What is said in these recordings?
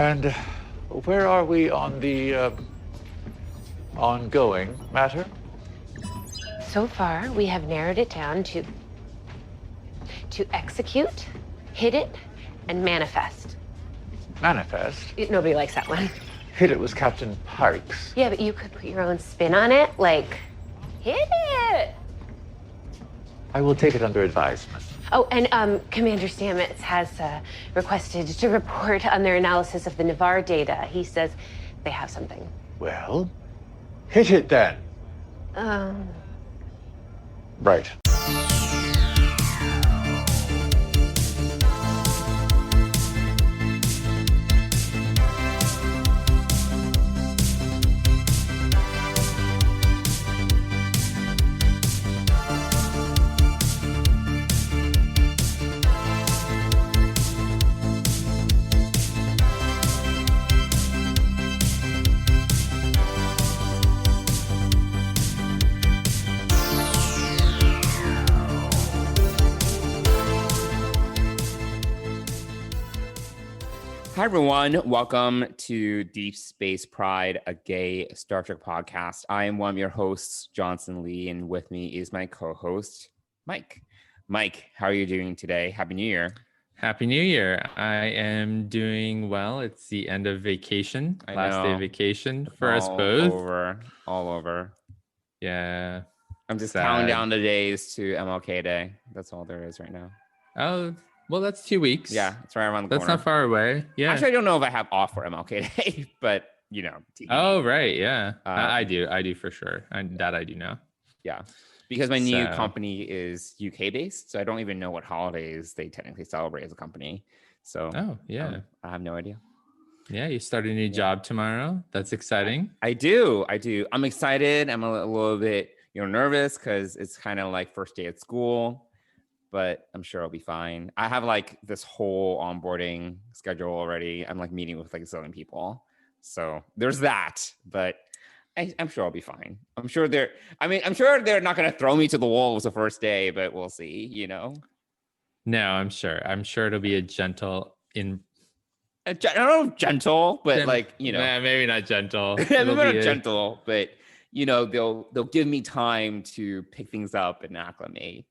And where are we on the ongoing matter? So far, we have narrowed it down to execute, hit it, and manifest. Manifest? Nobody likes that one. Hit it was Captain Pike's. Yeah, but you could put your own spin on it, like, hit it! I will take it under advisement. Oh, and Commander Stamets has requested to report on their analysis of the Navarre data. He says they have something. Well, hit it then. Right. Hi, everyone. Welcome to Deep Space Pride, a gay Star Trek podcast. I am one of your hosts, Johnson Lee, and with me is my co-host, Mike. Mike, how are you doing today? Happy New Year. Happy New Year. I am doing well. It's the end of vacation, last day of vacation for us both. All over. Yeah. I'm just counting down the days to MLK Day. That's all there is right now. Oh, well, that's 2 weeks. Yeah, it's right around the corner. That's not far away. Yeah. Actually, I don't know if I have off for MLK Day, but, you know. Oh, right. Yeah. I do. I do for sure. I do know. Yeah. Because my new company is UK based, so I don't even know what holidays they technically celebrate as a company. So, I have no idea. Yeah, you start a new job tomorrow. That's exciting. I do. I'm excited. I'm a little bit, nervous because it's kind of like first day at school, but I'm sure I'll be fine. I have like this whole onboarding schedule already. I'm like meeting with like a zillion people, so there's that. But I'm sure I'll be fine. I'm sure they're not going to throw me to the wolves the first day, but we'll see, No, I'm sure it'll be a gentle I don't know, gentle, but maybe not gentle. Maybe not gentle, but they'll give me time to pick things up and acclimate,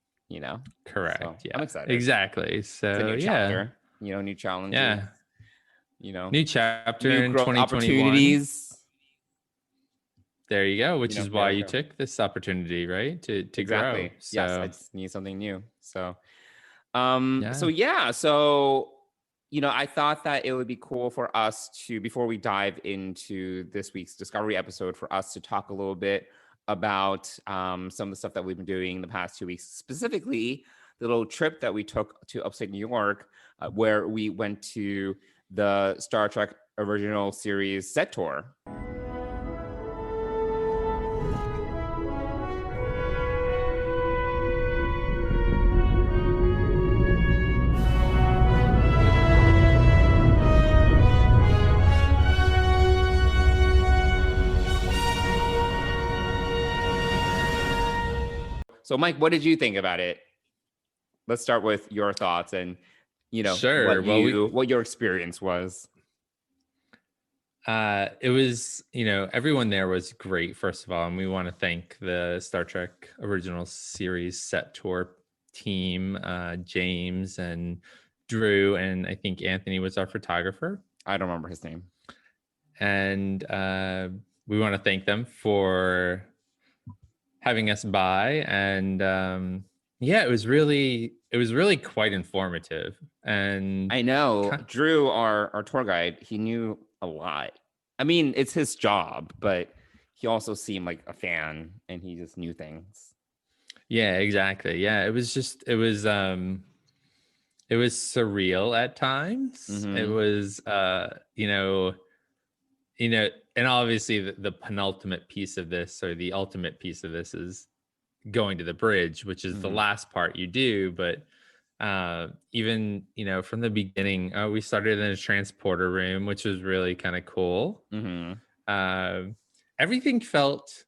Correct. So, yeah. I'm excited. Exactly. So it's a new chapter, new challenges. Yeah. New chapter new in growth 2021. Opportunities. There you go, which is why you took this opportunity, right? To exactly. grow. So, yes, I just need something new. So, I thought that it would be cool for us to, before we dive into this week's Discovery episode, for us to talk a little bit about some of the stuff that we've been doing the past 2 weeks, specifically the little trip that we took to upstate New York, where we went to the Star Trek original series set tour. So, Mike, what did you think about it? Let's start with your thoughts and, sure. what your experience was. It was, everyone there was great, first of all. And we want to thank the Star Trek original series set tour team, James and Drew, and I think Anthony was our photographer. I don't remember his name. And we want to thank them for having us by, and it was really quite informative. And I know Drew, our tour guide, he knew a lot. I mean, it's his job, but he also seemed like a fan, and he just knew things. Yeah, exactly. Yeah, it was surreal at times. Mm-hmm. It was and obviously the penultimate piece of this, or the ultimate piece of this, is going to the bridge, which is the last part you do. But even, from the beginning, we started in a transporter room, which was really kind of cool. Mm-hmm. Everything felt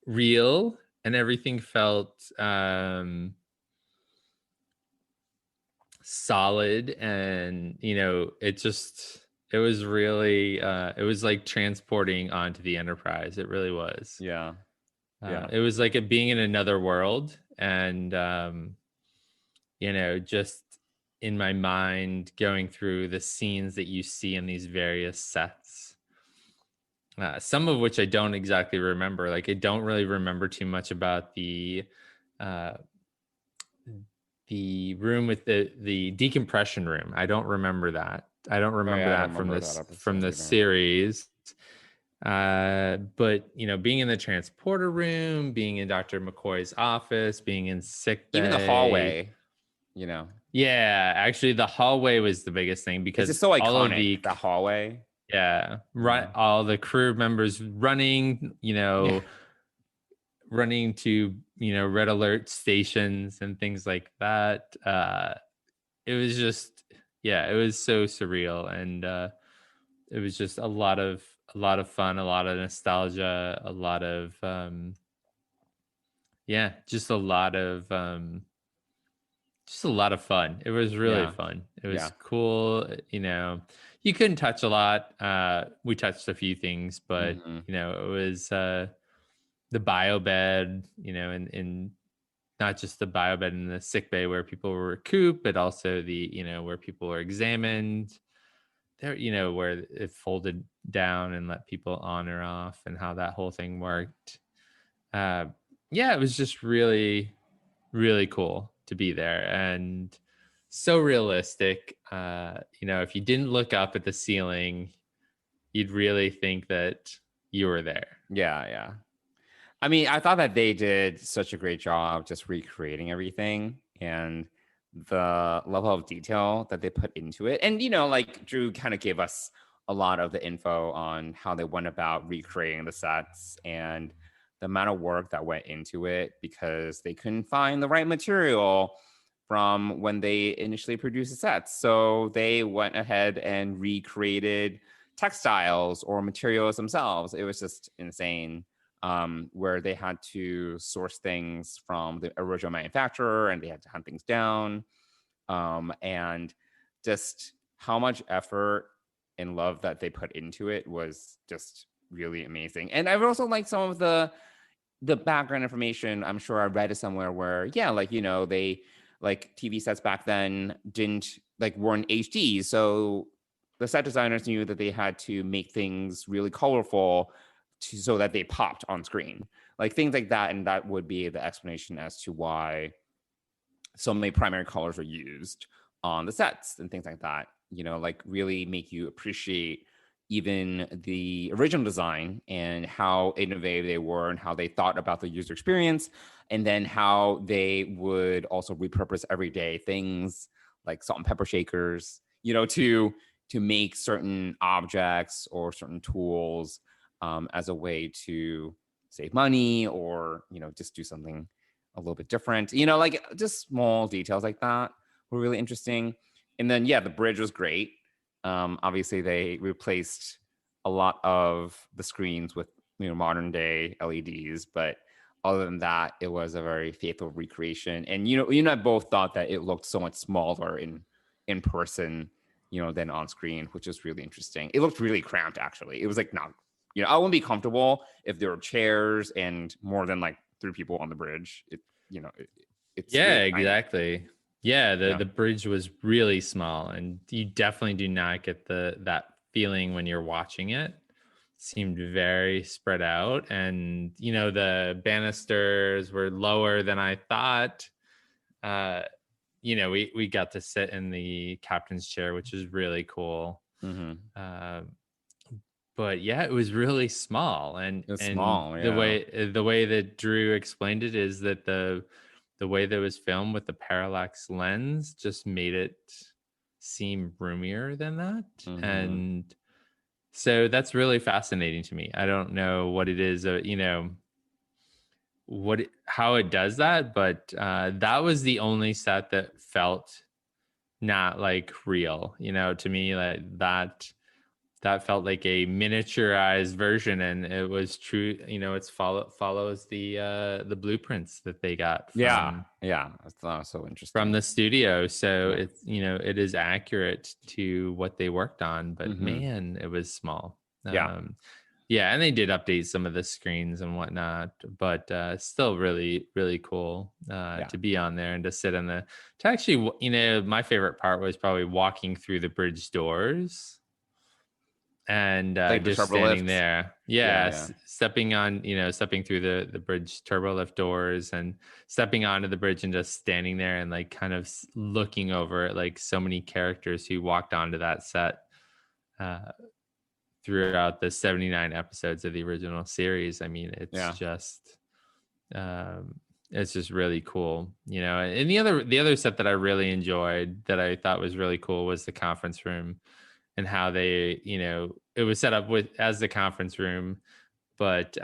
real, and everything felt solid. And, it just, It was really it was like transporting onto the Enterprise. It really was. Yeah. Yeah. It was like it being in another world, and just in my mind going through the scenes that you see in these various sets. Some of which I don't exactly remember. Like I don't really remember too much about uh, the room with the decompression room. I don't remember that. I don't remember I don't that from remember this that from episode the either. series. But being in the transporter room, being in Dr. McCoy's office, being in sick bay, Even the hallway, you know, yeah, actually the hallway was the biggest thing it's because just so all of iconic. The hallway. right, all the crew members running, Yeah. running to red alert stations and things like that. It was just, yeah, it was so surreal, and it was just a lot of fun, a lot of nostalgia, a lot of just a lot of fun. It was really Yeah. fun. It Yeah. was cool. You couldn't touch a lot. We touched a few things, but Mhm. it was the bio bed, and not just the bio bed in the sick bay where people were recouped, but also the, where people were examined there, where it folded down and let people on or off, and how that whole thing worked. Uh, yeah, it was just really, really cool to be there, and so realistic. If you didn't look up at the ceiling, you'd really think that you were there. Yeah. Yeah. I mean, I thought that they did such a great job just recreating everything and the level of detail that they put into it. And, like Drew kind of gave us a lot of the info on how they went about recreating the sets and the amount of work that went into it because they couldn't find the right material from when they initially produced the sets. So they went ahead and recreated textiles or materials themselves. It was just insane. Where they had to source things from the original manufacturer and they had to hunt things down. And just how much effort and love that they put into it was just really amazing. And I've also liked some of the background information. I'm sure I read it somewhere where, they like TV sets back then weren't HD. So the set designers knew that they had to make things really colorful so that they popped on screen, like things like that. And that would be the explanation as to why so many primary colors are used on the sets and things like that, like really make you appreciate even the original design and how innovative they were and how they thought about the user experience, and then how they would also repurpose everyday things like salt and pepper shakers, to make certain objects or certain tools as a way to save money or, just do something a little bit different, like just small details like that were really interesting. And then, the bridge was great. Obviously they replaced a lot of the screens with, modern day LEDs, but other than that, it was a very faithful recreation. And, you and I both thought that it looked so much smaller in person, than on screen, which is really interesting. It looked really cramped, actually. It was like not, I wouldn't be comfortable if there were chairs and more than like 3 people on the bridge. It's Yeah, really tiny. exactly. Yeah, the bridge was really small, and you definitely do not get that feeling when you're watching it. Seemed very spread out, and the banisters were lower than I thought. We got to sit in the captain's chair, which is really cool. Mm-hmm. But yeah, it was really small, and It was small. the way that Drew explained it is that the way that it was filmed with the parallax lens just made it seem roomier than that. Mm-hmm. And so that's really fascinating to me. I don't know what it is, how it does that, but that was the only set that felt not like real, to me, like that. that felt like a miniaturized version, and it was true. It's follows the blueprints that they got Yeah. I thought it was so interesting. from the studio, so Yeah. it's it is accurate to what they worked on, but man, it was small. Yeah. Yeah, and they did update some of the screens and whatnot, but still really, really cool to be on there and to sit to actually, my favorite part was probably walking through the bridge doors and Like the just turbo standing lifts? there. Stepping on, stepping through the bridge turbo lift doors and stepping onto the bridge and just standing there and like kind of looking over at like so many characters who walked onto that set. Throughout the 79 episodes of the original series. I mean, it's just really cool, And the other set that I really enjoyed that I thought was really cool was the conference room and how they, it was set up as the conference room, but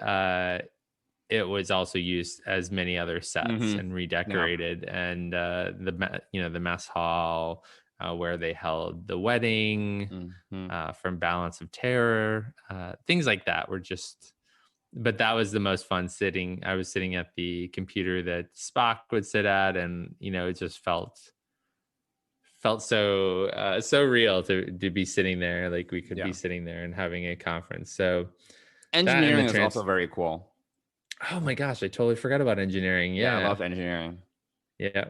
it was also used as many other sets and redecorated, and the mess hall. Where they held the wedding from Balance of Terror, things like that were just, but that was the most fun sitting. I was sitting at the computer that Spock would sit at, and it just felt so real to be sitting there, like we could be sitting there and having a conference. So engineering is also very cool. Oh my gosh, I totally forgot about engineering. Yeah, I love engineering. Yeah.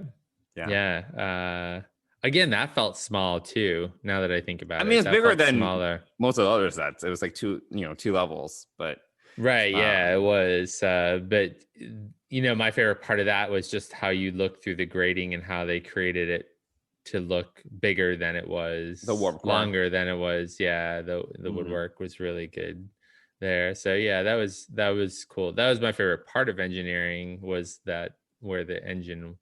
Again, that felt small too. Now that I think about it, I mean, it's bigger than smaller. Most of the other sets. It was like two levels, but right, yeah, it was. But my favorite part of that was just how you look through the grading and how they created it to look bigger than it was, the warp core. Longer than it was. Yeah, the woodwork was really good there. So yeah, that was cool. That was my favorite part of engineering, was that where the engine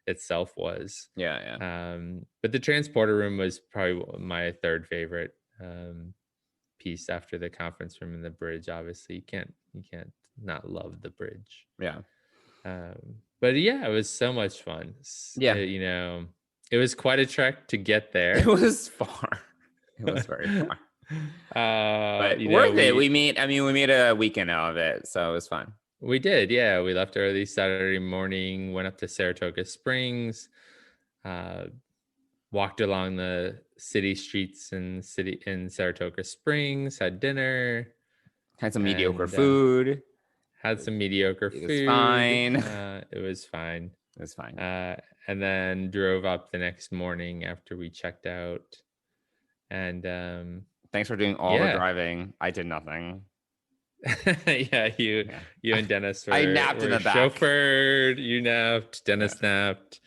itself was. But the transporter room was probably my third favorite piece after the conference room and the bridge. Obviously, you can't not love the bridge. But yeah, it was so much fun. It was quite a trek to get there. It was far. It was very far. But worth it. We made a weekend out of it, so it was fun. We did, yeah. We left early Saturday morning, went up to Saratoga Springs, walked along the city streets in Saratoga Springs, had dinner, had some mediocre food. It was fine. It was fine. It was fine. And then drove up the next morning after we checked out. And thanks for doing all the driving. I did nothing. You and Dennis I napped in the back. Chauffeured. You napped. Dennis napped.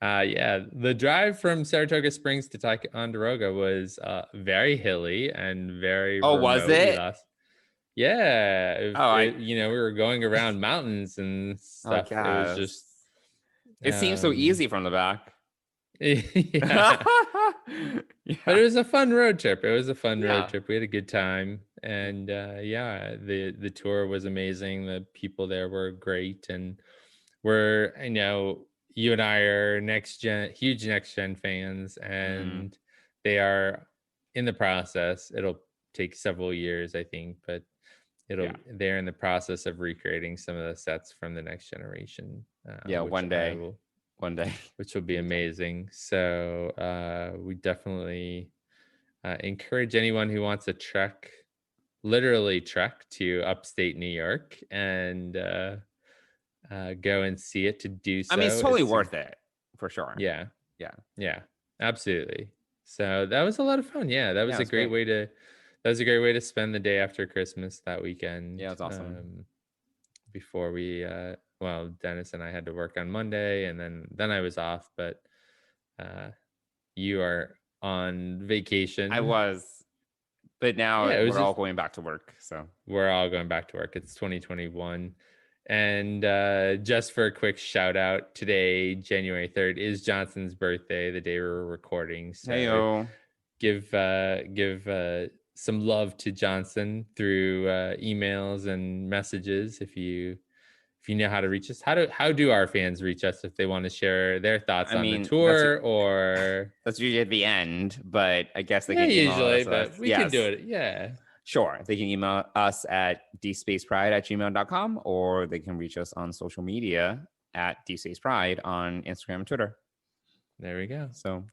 The drive from Saratoga Springs to Ticonderoga was very hilly and very. Oh, was it? Yeah. We were going around mountains and stuff. It was just. It seems so easy from the back. But it was a fun road trip. We had a good time, and the tour was amazing. The people there were great, and you and I are huge next gen fans, and they are in the process. It'll take several years, I think, but they're in the process of recreating some of the sets from the next generation. One day, which will be amazing. So we definitely encourage anyone who wants to literally trek to upstate New York and go and see it, to do so. I mean, it's totally worth it, for sure. Yeah, absolutely. So that was a lot of fun. Yeah, that was a great way to spend the day after Christmas that weekend. Yeah, it's awesome. Before we Dennis and I had to work on Monday, and then I was off, but you are on vacation. I was, but now we're all going back to work. So we're all going back to work. It's 2021. And just for a quick shout out, today, January 3rd, is Johnson's birthday, the day we're recording. So Hey-o. give some love to Johnson through emails and messages if you if you know how to reach us, how do our fans reach us if they want to share their thoughts I on mean, the tour or that's usually at the end, but I guess they yeah, can email usually, us. but we can do it. Yeah. Sure. They can email us at dspacepride@gmail.com, or they can reach us on social media at dspacepride on Instagram and Twitter. There we go. So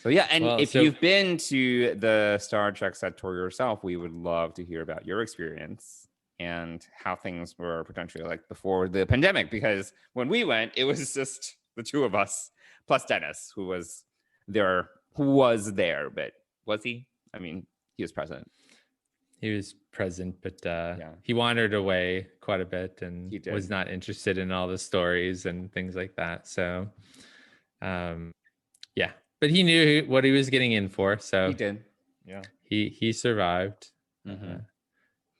yeah, and if you've been to the Star Trek set tour yourself, we would love to hear about your experience and how things were potentially like before the pandemic. Because when we went, it was just the two of us plus Dennis, who was there, but was he? I mean, he was present. He was present, but he wandered away quite a bit and He did. was not interested in all the stories and things like that. So, yeah, but he knew what he was getting in for. So he did. Yeah, he survived. Mm-hmm.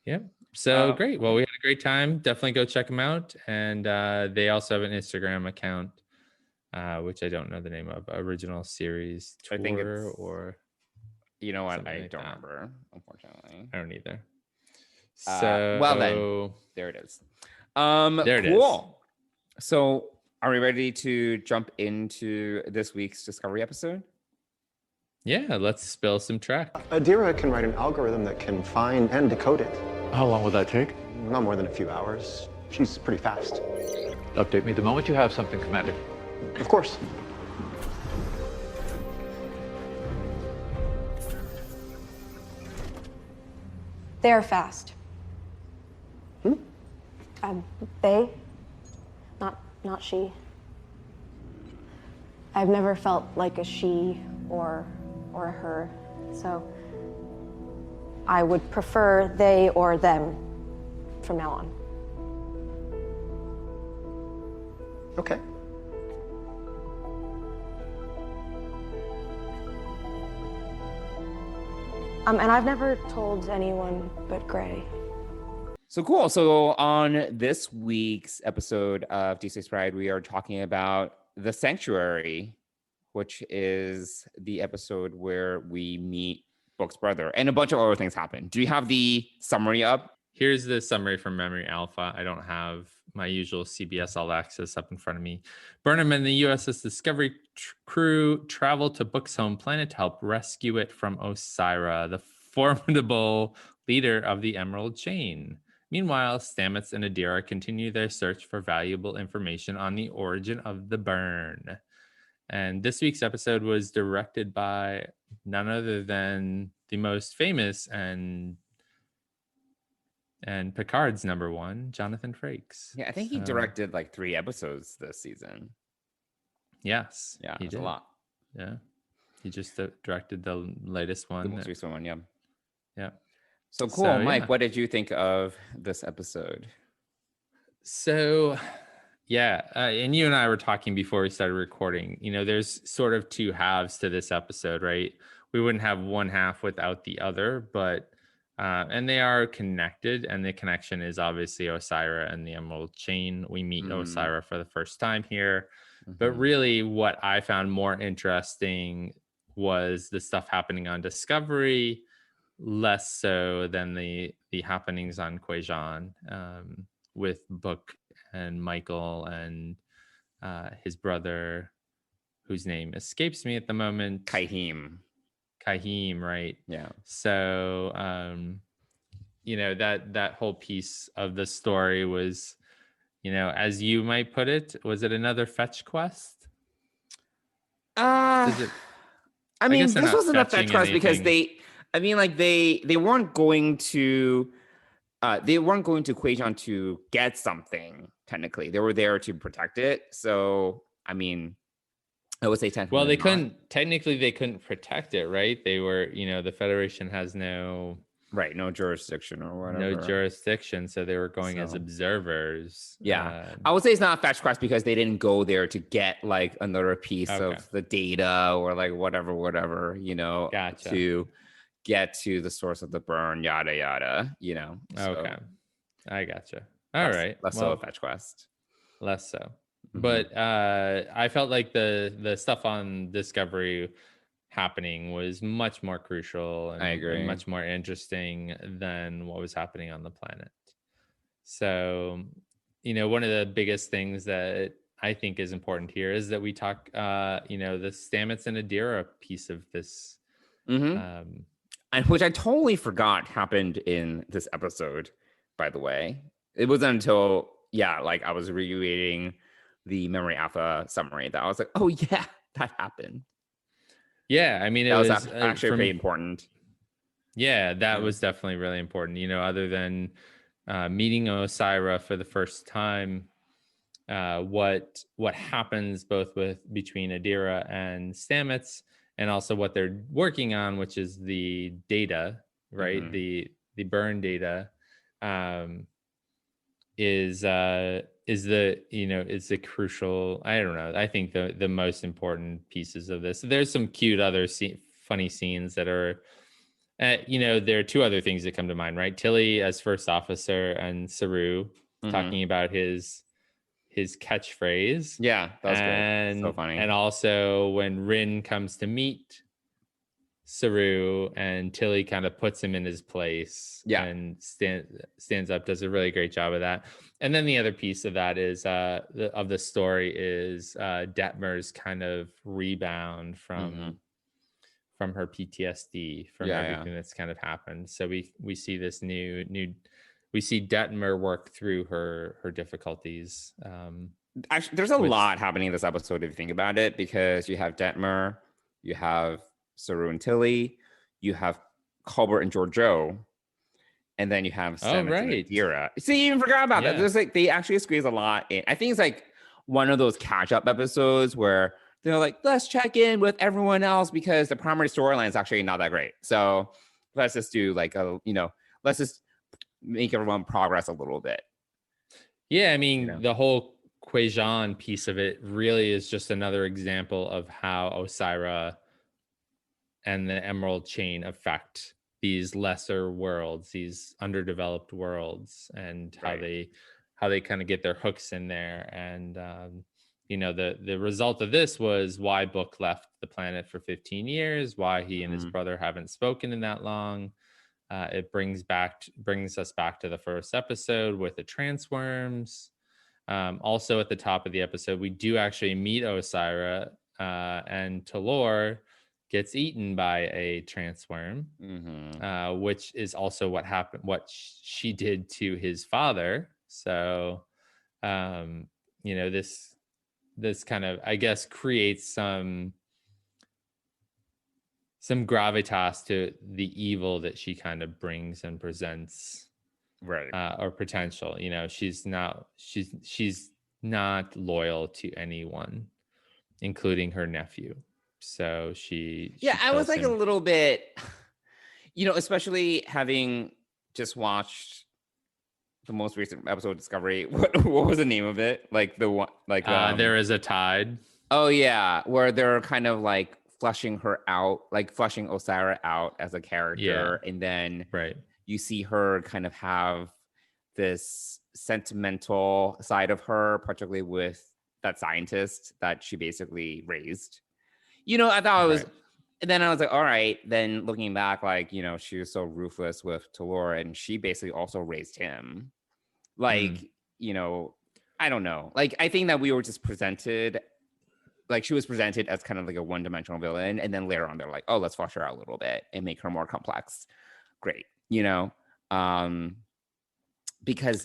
Yep. So great. Well, we had a great time. Definitely go check them out. And they also have an Instagram account, which I don't know the name of. Original Series Tour, I think it's, or you know what? I like don't that. remember, unfortunately. I don't either. So well then, there it is. There it cool. So are we ready to jump into this week's Discovery episode? Yeah, let's spill some Trek. Adira can write an algorithm that can find and decode it. How long will that take? Not more than a few hours. She's pretty fast. Update me the moment you have something, Commander. Of course. They are fast. They, not she. I've never felt like a she or a her, so I would prefer they or them from now on. Okay. And I've never told anyone but Gray. So cool. So on this week's episode of D6 Pride, we are talking about The Sanctuary, which is the episode where we meet Book's brother, and a bunch of other things happen. Do you have the summary up? Here's the summary from Memory Alpha. I don't have my usual CBS All Access up in front of me. Burnham and the USS Discovery crew travel to Book's home planet to help rescue it from Osira, the formidable leader of the Emerald Chain. Meanwhile, Stamets and Adira continue their search for valuable information on the origin of the burn. And this week's episode was directed by none other than the most famous and Picard's number one, Jonathan Frakes. Yeah, I think he directed like 3 episodes this season. Yes. Yeah, he did a lot. Yeah. He just directed the latest one. The most recent one, yeah. Yeah. So cool. Mike, what did you think of this episode? So, yeah, and you and I were talking before we started recording. You know, there's sort of 2 halves to this episode, right? We wouldn't have one half without the other, but and they are connected, and the connection is obviously Osira and the Emerald Chain. We meet Osira for the first time here, but really what I found more interesting was the stuff happening on Discovery, less so than the happenings on Kwejian, with Book and Michael and his brother, whose name escapes me at the moment. Kahim, right? Yeah. So, you know, that whole piece of the story was, you know, as you might put it, was it another fetch quest? I mean, this wasn't a fetch quest because they weren't going to Kwejian to get something. Technically, they were there to protect it. So, I mean, I would say technically. Well, they couldn't protect it, right? They were, you know, the Federation has no jurisdiction or whatever. No jurisdiction, so they were going as observers. Yeah, I would say it's not a fetch quest because they didn't go there to get like another piece of the data or like whatever, you know, to get to the source of the burn, yada yada, you know. So okay, I gotcha. All right, less so a fetch quest. Less so. But I felt like the stuff on Discovery happening was much more crucial and, I agree. and much more interesting than what was happening on the planet. So, one of the biggest things that I think is important here is that we talk, the Stamets and Adira piece of this. And which I totally forgot happened in this episode, by the way. It wasn't until, like I was rereading the Memory Alpha summary that I was like, oh yeah, that happened. Yeah, I mean, it that was was actually pretty important. Yeah, that was definitely really important. Other than meeting Osira for the first time, what happens both between Adira and Stamets, and also what they're working on, which is the data, right? The burn data, is the crucial. I don't know. I think the most important pieces of this. There's some cute other funny scenes that are. There are two other things that come to mind, right? Tilly as first officer and Saru talking about his catchphrase. Yeah, that was great. So funny. And also when Rin comes to meet Saru and Tilly kind of puts him in his place and stands up, does a really great job of that. And then the other piece of that is of the story is Detmer's kind of rebound from her PTSD from everything that's kind of happened. So we see this new we see Detmer work through her difficulties. Actually, there's a lot happening in this episode if you think about it, because you have Detmer, you have Saru and Tilly, you have Colbert and Georgiou, and then you have Stamets and Adira. See, you even forgot about that. There's they actually squeeze a lot in. I think it's like one of those catch-up episodes where they're like, let's check in with everyone else because the primary storyline is actually not that great. So let's just do let's just make everyone progress a little bit. Yeah, I mean, the whole Quajan piece of it really is just another example of how Osira and the Emerald Chain affect these lesser worlds, these underdeveloped worlds, and how they kind of get their hooks in there. And the result of this was why Book left the planet for 15 years, why he and his brother haven't spoken in that long. It brings us back to the first episode with the transworms. Also at the top of the episode, we do actually meet Osira, and Talor gets eaten by a transworm, which is also what she did to his father. So, this kind of, I guess, creates some gravitas to the evil that she kind of brings and presents, right? Or potential. She's not loyal to anyone, including her nephew. So she I was like a little bit, especially having just watched the most recent episode of Discovery. What was the name of it? Like the one, like There Is a Tide. Oh yeah, where they're kind of like fleshing her out, like fleshing Osira out as a character, and then you see her kind of have this sentimental side of her, particularly with that scientist that she basically raised. I thought it was, and then I was like, all right, then looking back, like, she was so ruthless with Talor, and she basically also raised him. Like, I don't know. Like, I think that we were just presented, like, she was presented as kind of like a one-dimensional villain, and then later on, they're like, oh, let's flush her out a little bit and make her more complex. Great, because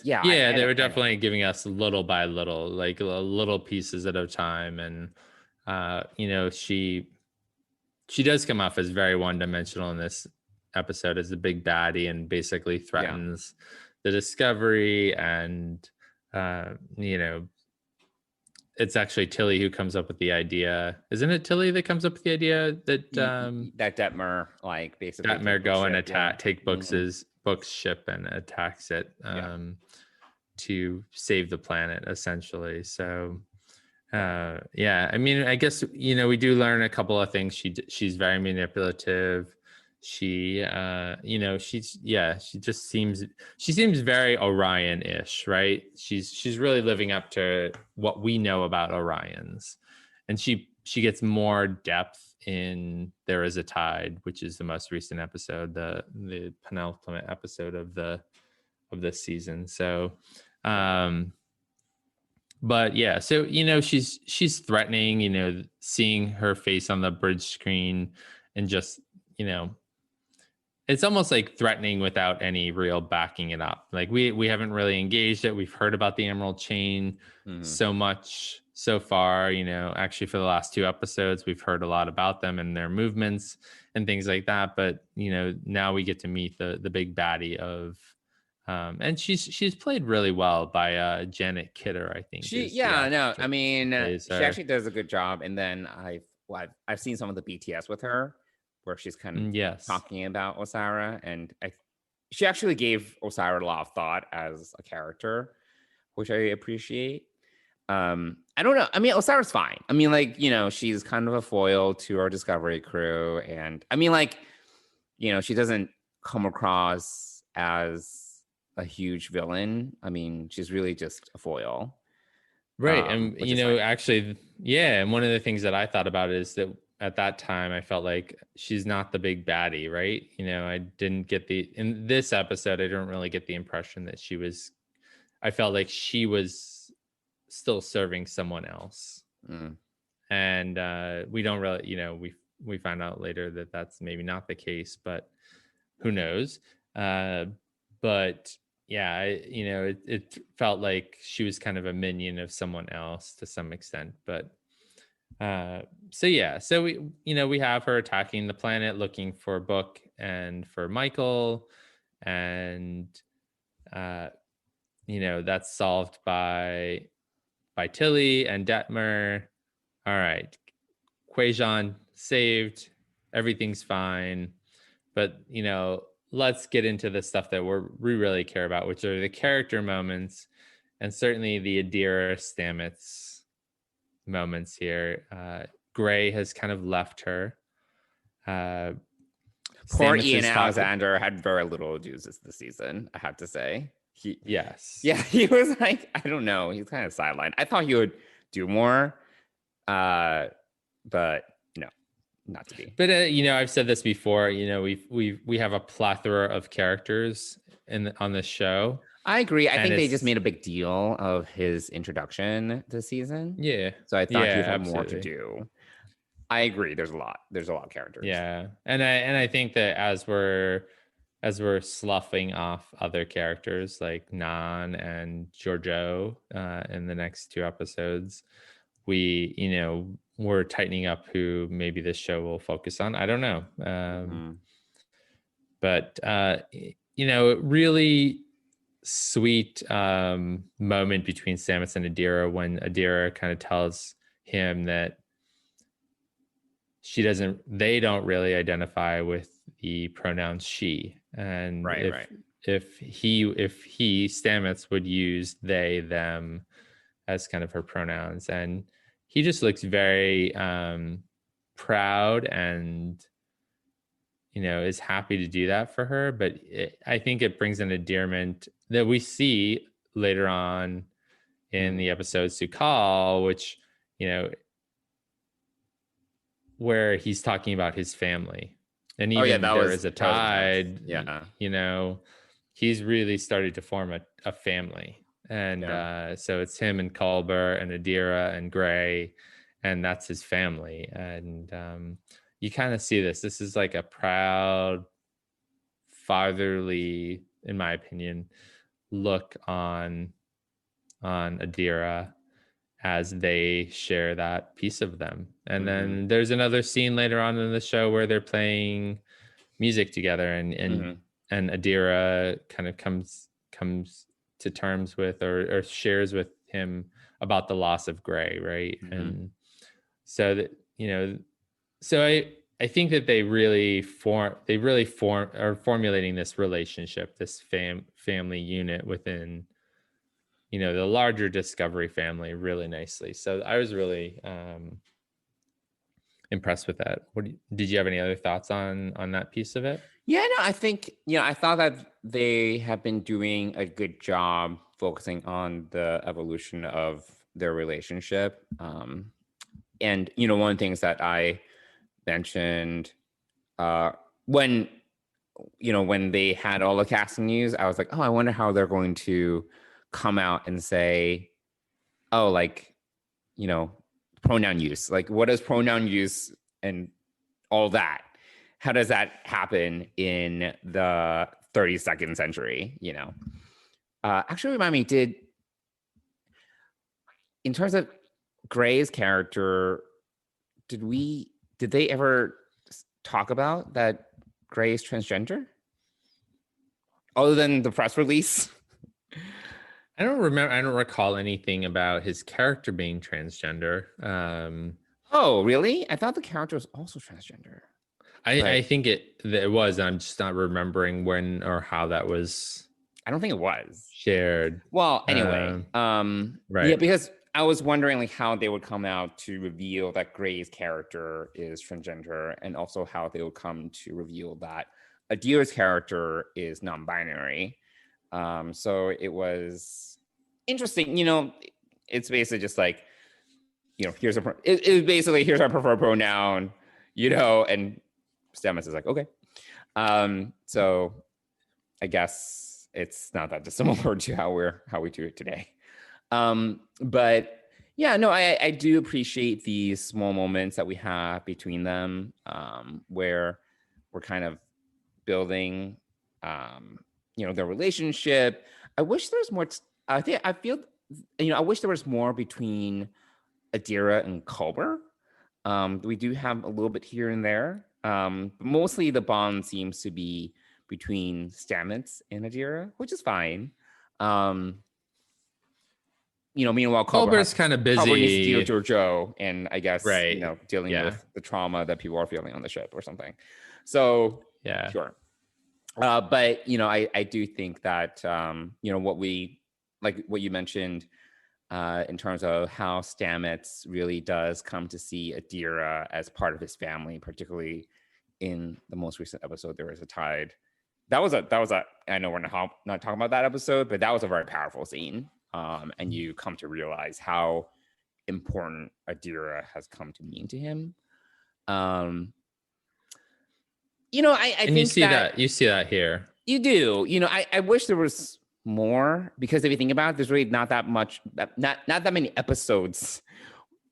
they were definitely giving us little by little, like little pieces at a time, and she does come off as very one-dimensional in this episode as the big baddie, and basically threatens the Discovery, and it's actually Tilly who comes up with the idea. Isn't it Tilly that comes up with the idea that that Detmer, like, basically Detmer go and take Book's ship and attacks it to save the planet, essentially. So I mean, I guess we do learn a couple of things. She's very manipulative. She seems very Orion-ish, right? She's really living up to what we know about Orions, and she gets more depth in There Is a Tide, which is the most recent episode, the penultimate episode of this season. So But yeah, so she's threatening, seeing her face on the bridge screen, and just, it's almost like threatening without any real backing it up. Like we haven't really engaged it. We've heard about the Emerald Chain so much so far. Actually for the last 2 episodes, we've heard a lot about them and their movements and things like that. But now we get to meet the big baddie of, and she's played really well by Janet Kidder, I think. She actually does a good job. And then I've seen some of the BTS with her, where she's kind of talking about Osara, and she actually gave Osara a lot of thought as a character, which I appreciate. I don't know. I mean, Osara's fine. I mean, she's kind of a foil to our Discovery crew, and I mean, she doesn't come across as a huge villain. I mean, she's really just a foil. Right. And, actually, and one of the things that I thought about is that at that time, I felt like she's not the big baddie, right? I didn't get in this episode, I didn't really get the impression that I felt like she was still serving someone else. And we don't really, we find out later that that's maybe not the case, but who knows? But yeah, it felt like she was kind of a minion of someone else to some extent, but so we have her attacking the planet looking for Book and for Michael, and that's solved by Tilly and Detmer. All right, Quajon saved, everything's fine, but let's get into the stuff that we really care about, which are the character moments, and certainly the Adira Stamets moments here. Gray has kind of left her. Poor Stamets Ian Alexander had very little to do this season, I have to say. He was like, I don't know, he's kind of sidelined. I thought he would do more, but no, not to be. But I've said this before. We have a plethora of characters on this show. I agree. I think they just made a big deal of his introduction this season. Yeah. So I thought he'd have more to do. I agree. There's a lot of characters. Yeah. And I think that as we're sloughing off other characters like Nan and Giorgio in the next 2 episodes, we're tightening up who maybe this show will focus on. I don't know. But really sweet moment between Stamets and Adira, when Adira kind of tells him that they don't really identify with the pronoun she, and if he Stamets would use they them as kind of her pronouns, and he just looks very proud and is happy to do that for her. But I think it brings an endearment that we see later on in the episode Sukal, which, where he's talking about his family. And even there is a tide, he's really started to form a family. And so it's him and Culber and Adira and Gray, and that's his family. And you kind of see this. This is like a proud, fatherly, in my opinion, look on Adira as they share that piece of them. And then there's another scene later on in the show where they're playing music together, and Adira kind of comes to terms with or shares with him about the loss of Gray, right? And so that so I think that they really are formulating this relationship, this family unit within the larger Discovery family really nicely. So I was really impressed with that. Did you have any other thoughts on that piece of it? Yeah, no, I think I thought that they have been doing a good job focusing on the evolution of their relationship. And one of the things that I mentioned when they had all the casting news, I was like, oh, I wonder how they're going to come out and say oh, like, you know, pronoun use. Like, what does pronoun use and all that? How does that happen in the 32nd century? You know, actually, remind me, in terms of Gray's character, did they ever talk about that Gray is transgender? Other than the press release? I don't remember. I don't recall anything about his character being transgender. Oh, really? I thought the character was also transgender. I think it was. I'm just not remembering when or how that was. I don't think it was shared. Well, anyway, right. Yeah, because I was wondering like how they would come out to reveal that Gray's character is transgender, and also how they would come to reveal that Adira's character is non-binary. So it was interesting. You know, it's basically just like, you know, here's here's our preferred pronoun, you know, and Stamets is like, okay. So I guess it's not that dissimilar to how we do it today. But yeah, no, I do appreciate these small moments that we have between them, where we're kind of building, you know, their relationship. I wish there was more. I feel, you know, I wish there was more between Adira and Culber. We do have a little bit here and there, but mostly the bond seems to be between Stamets and Adira, which is fine. You know, meanwhile, Culber's kind of busy. Culber needs to deal with Giorgio, and I guess, right, you know, dealing with the trauma that people are feeling on the ship or something. So yeah, sure. But you know, I do think that you know, what you mentioned in terms of how Stamets really does come to see Adira as part of his family, particularly in the most recent episode, There Is a Tide. That was a I know we're not talking about that episode, but that was a very powerful scene. And you come to realize how important Adira has come to mean to him. You know, I think you see that here. You do. You know, I wish there was more, because if you think about it, there's really not that much, not that many episodes,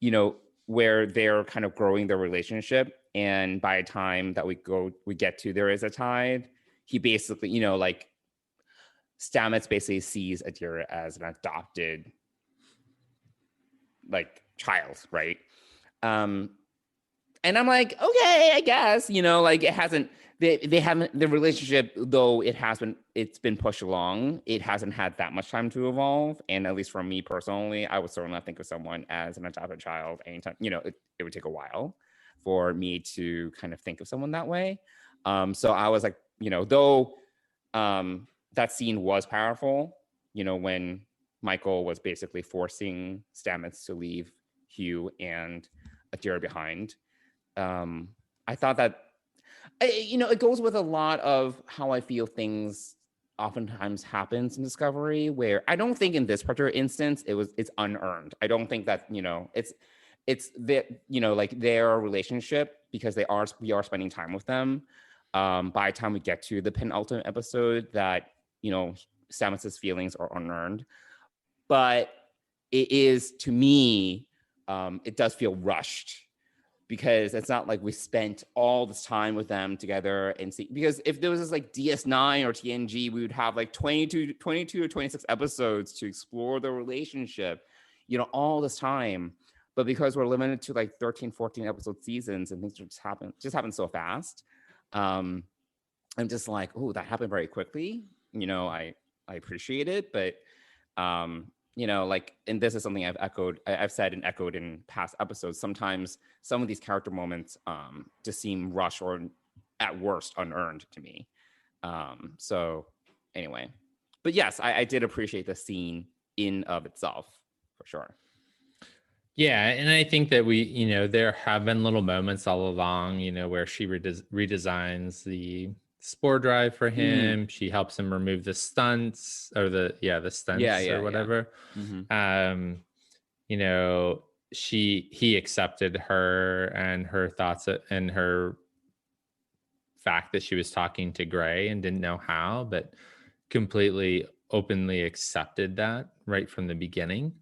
you know, where they're kind of growing their relationship. And by the time that we get to There Is a Tide, he basically, you know, like, Stamets basically sees Adira as an adopted, like, child, right? And I'm like, okay, I guess, you know, like, it hasn't, they haven't, the relationship, though it's been pushed along, it hasn't had that much time to evolve. And at least for me personally, I would certainly not think of someone as an adopted child anytime, you know, it would take a while for me to kind of think of someone that way. So I was like, you know, though, that scene was powerful, you know, when Michael was basically forcing Stamets to leave Hugh and Adira behind. I thought that, you know, it goes with a lot of how I feel things oftentimes happens in Discovery, where I don't think in this particular instance it's unearned. I don't think that, you know, it's the, you know, like, their relationship, because we are spending time with them. By the time we get to the penultimate episode, that, you know, Stamets' feelings are unearned. But it is, to me, it does feel rushed, because it's not like we spent all this time with them together and see, because if there was this like DS9 or TNG, we would have like 22 or 26 episodes to explore the relationship, you know, all this time. But because we're limited to like 13, 14 episode seasons, and things just happen so fast, I'm just like, oh, that happened very quickly. You know, I appreciate it, but you know, like, and this is something I've said and echoed in past episodes. Sometimes some of these character moments just seem rushed, or at worst unearned to me. So anyway, but yes, I did appreciate the scene in of itself, for sure. Yeah, and I think that you know, there have been little moments all along, you know, where she redesigns the spore drive for him. She helps him remove the stunts, or the stunts, or whatever. Yeah. Mm-hmm. You know, he accepted her and her thoughts and her fact that she was talking to Gray and didn't know how, but completely openly accepted that right from the beginning.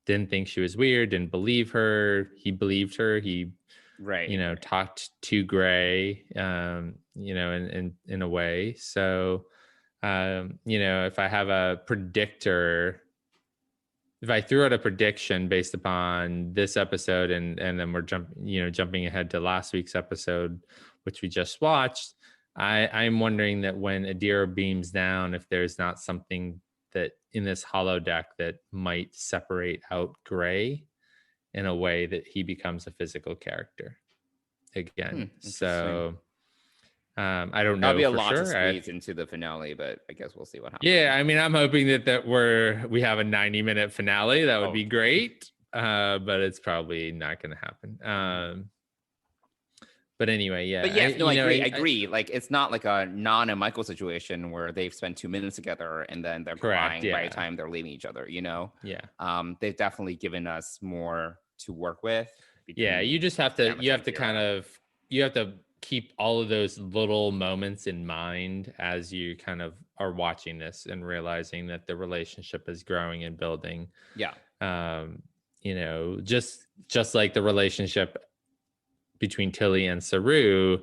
didn't think she was weird, didn't believe her. He believed her. He, Right. talked to Gray, in a way. So, if I have a predictor, if I threw out a prediction based upon this episode and then we're jumping ahead to last week's episode, which we just watched, I'm wondering that when Adira beams down, if there's not something that in this holodeck that might separate out Gray in a way that he becomes a physical character again. So I don't know. That'll be a for lot sure. to squeeze into the finale, but I guess we'll see what happens. Yeah, I mean, I'm hoping that we have a 90-minute finale. That would be great. But it's probably not going to happen. But anyway, yeah. But yes, I agree. Like, it's not like a Non and Michael situation where they've spent 2 minutes together and then they're crying by the time they're leaving each other, Yeah. They've definitely given us more to work with. Yeah, you just have to, you have to keep all of those little moments in mind as you kind of are watching this and realizing that the relationship is growing and building. Yeah. Just like the relationship between Tilly and Saru,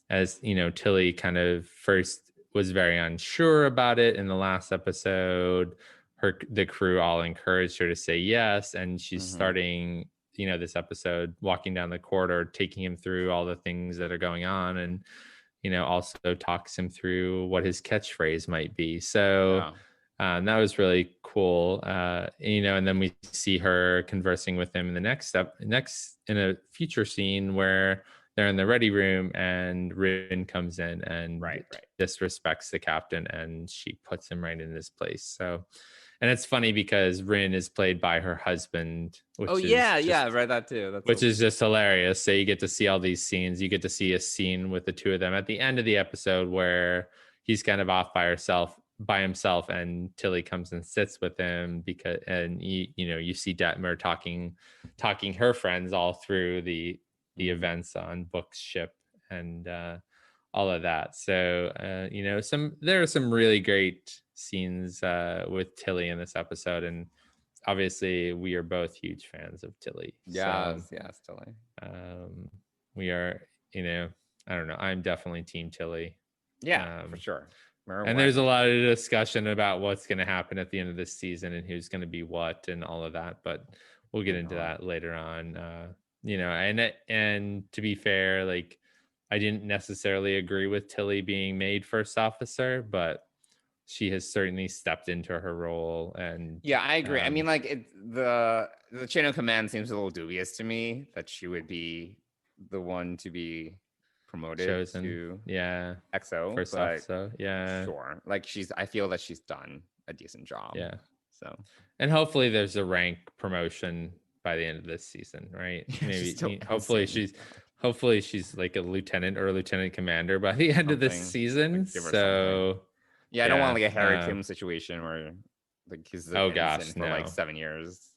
as Tilly kind of first was very unsure about it in the last episode. The crew all encouraged her to say yes, and she's starting this episode walking down the corridor, taking him through all the things that are going on, and also talks him through what his catchphrase might be. So that was really cool. And then we see her conversing with him in the in a future scene where they're in the ready room and Rin comes in and disrespects the captain, and she puts him right in his place. So, and it's funny because Rin is played by her husband. Which I read that too. Which is just hilarious. So you get to see all these scenes. You get to see a scene with the two of them at the end of the episode where he's kind of off by himself, and Tilly comes and sits with him you see Detmer talking her friends all through the events on Book's ship and all of that. So there are some really great scenes with Tilly in this episode, and obviously we are both huge fans of Tilly. Yes, Tilly. We are, I don't know, I'm definitely team Tilly. For sure. And there's a lot of discussion about what's going to happen at the end of this season and who's going to be what and all of that, but we'll get into that later on. And to be fair, like, I didn't necessarily agree with Tilly being made first officer, but she has certainly stepped into her role. And I agree. I mean, like, the chain of command seems a little dubious to me that she would be the one to be promoted chosen to XO first officer. Sure. Like, I feel that she's done a decent job. So, and hopefully there's a rank promotion by the end of this season, right? Maybe hopefully she's like a lieutenant or a lieutenant commander by the end of this season. So I don't want like a Harry Kim situation where like he's for like 7 years.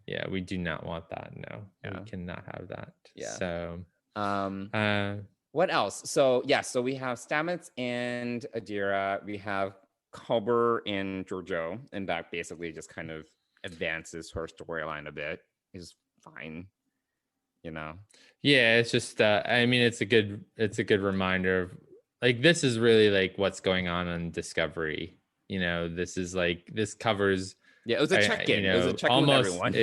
Yeah, we do not want that. No, we cannot have that. So what else? So we have Stamets and Adira. We have Culber and Giorgio, and that basically just kind of advances her storyline a bit. Is fine, Yeah, it's just I mean, it's a good reminder of, like, this is really like what's going on Discovery. This covers. Yeah, it was a check-in. It was a check-in with everyone.